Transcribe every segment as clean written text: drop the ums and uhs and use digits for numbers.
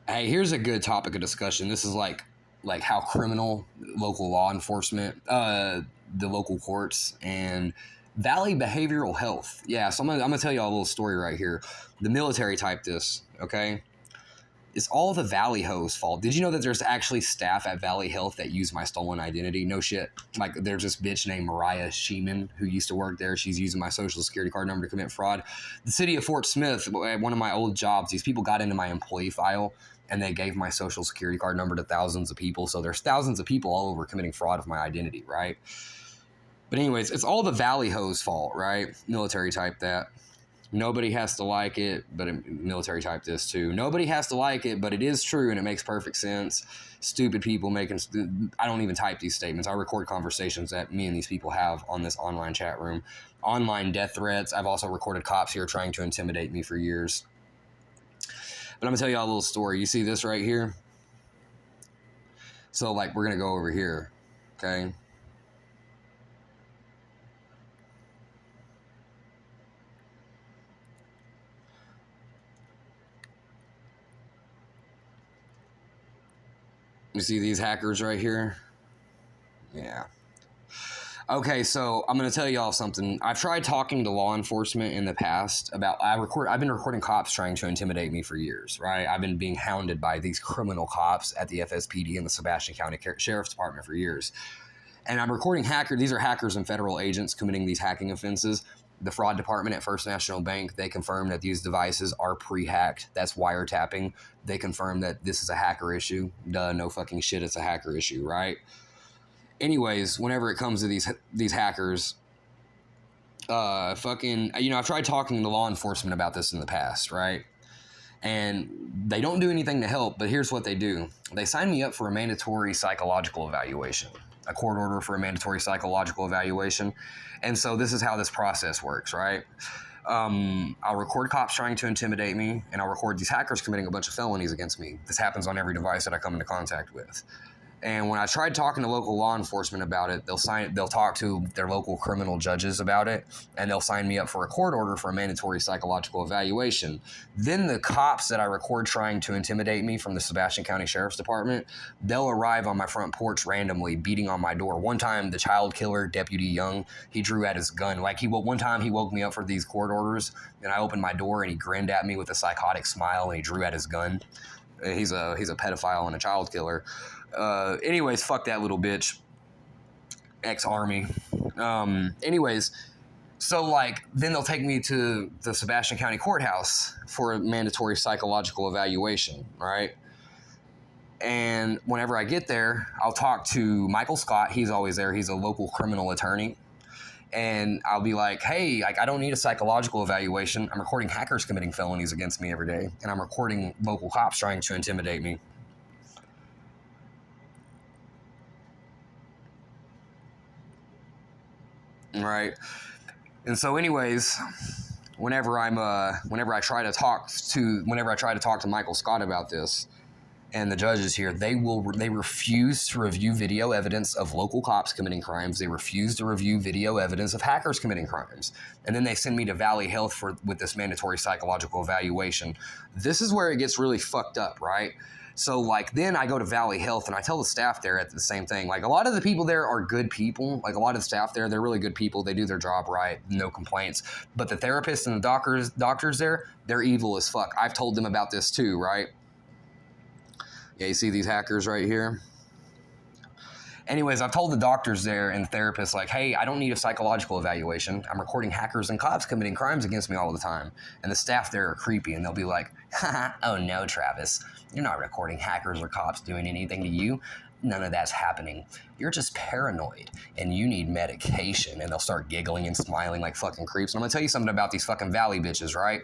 Hey, here's a good topic of discussion. This is like how criminal local law enforcement, the local courts, and Valley Behavioral Health. Yeah, so I'm gonna tell you all a little story right here. The military typed this. Okay, it's all the Valley hoes' fault. Did you know that there's actually staff at Valley Health that use my stolen identity? No shit. Like there's this bitch named Mariah Sheeman who used to work there. She's using my social security card number to commit fraud. The city of Fort Smith, at one of my old jobs, these people got into my employee file and they gave my social security card number to thousands of people. So there's thousands of people all over committing fraud of my identity, right? But anyways, it's all the Valley hoes' fault, right? Military type that. Nobody has to like it, but military type this too. Nobody has to like it, but it is true and it makes perfect sense. Stupid people making. I don't even type these statements. I record conversations that me and these people have on this online chat room. Online death threats. I've also recorded cops here trying to intimidate me for years. But I'm gonna tell you all a little story. You see this right here? So like we're gonna go over here, okay? You see these hackers right here? Yeah. Okay, so I'm gonna tell y'all something. I've tried talking to law enforcement in the past about I've been recording cops trying to intimidate me for years, right? I've been being hounded by these criminal cops at the FSPD and the Sebastian County Sheriff's Department for years. And I'm recording hackers. These are hackers and federal agents committing these hacking offenses. The fraud department at First National Bank, they confirmed that these devices are pre-hacked. That's wiretapping. They confirmed that this is a hacker issue. Duh, no fucking shit, it's a hacker issue, right? Anyways, whenever it comes to these hackers, I've tried talking to law enforcement about this in the past, right? And they don't do anything to help, but here's what they do. They sign me up for a mandatory psychological evaluation, a court order for a mandatory psychological evaluation. And so this is how this process works, right? I'll record cops trying to intimidate me, and I'll record these hackers committing a bunch of felonies against me. This happens on every device that I come into contact with. And when I tried talking to local law enforcement about it, they'll talk to their local criminal judges about it, and they'll sign me up for a court order for a mandatory psychological evaluation. Then the cops that I record trying to intimidate me from the Sebastian County Sheriff's Department, they'll arrive on my front porch randomly, beating on my door. One time, the child killer, Deputy Young, he drew out his gun. One time he woke me up for these court orders, and I opened my door, and he grinned at me with a psychotic smile, and he drew out his gun. He's a pedophile and a child killer. Anyways, fuck that little bitch. Ex-Army. Anyways, so then they'll take me to the Sebastian County Courthouse for a mandatory psychological evaluation, right? And whenever I get there, I'll talk to Michael Scott. He's always there. He's a local criminal attorney. And I'll be like, hey, I don't need a psychological evaluation. I'm recording hackers committing felonies against me every day. And I'm recording local cops trying to intimidate me. Right. And so anyways, whenever I try to talk to Michael Scott about this, and the judges here, they refuse to review video evidence of local cops committing crimes. They refuse to review video evidence of hackers committing crimes. And then they send me to Valley Health with this mandatory psychological evaluation. This is where it gets really fucked up, right? So then I go to Valley Health and I tell the staff there at the same thing. A lot of the people there are good people. A lot of the staff there, they're really good people. They do their job right, no complaints. But the therapists and the doctors there, they're evil as fuck. I've told them about this too, right? Yeah, you see these hackers right here? Anyways, I've told the doctors there and therapists, hey, I don't need a psychological evaluation. I'm recording hackers and cops committing crimes against me all the time. And the staff there are creepy, and they'll be like, oh no, Travis, you're not recording hackers or cops doing anything to you. None of that's happening. You're just paranoid, and you need medication. And they'll start giggling and smiling like fucking creeps. And I'm gonna tell you something about these fucking Valley bitches, right?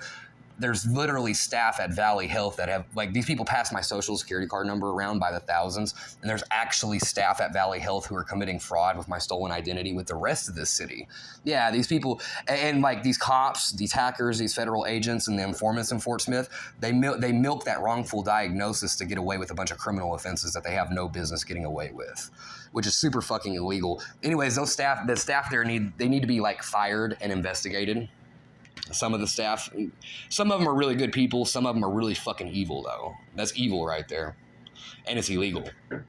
There's literally staff at Valley Health that have, these people pass my social security card number around by the thousands, and there's actually staff at Valley Health who are committing fraud with my stolen identity with the rest of this city. Yeah, these people, and these cops, these hackers, these federal agents, and the informants in Fort Smith, they milk that wrongful diagnosis to get away with a bunch of criminal offenses that they have no business getting away with, which is super fucking illegal. Anyways, the staff there need to be fired and investigated. Some of the staff, some of them are really good people. Some of them are really fucking evil, though. That's evil right there. And it's illegal.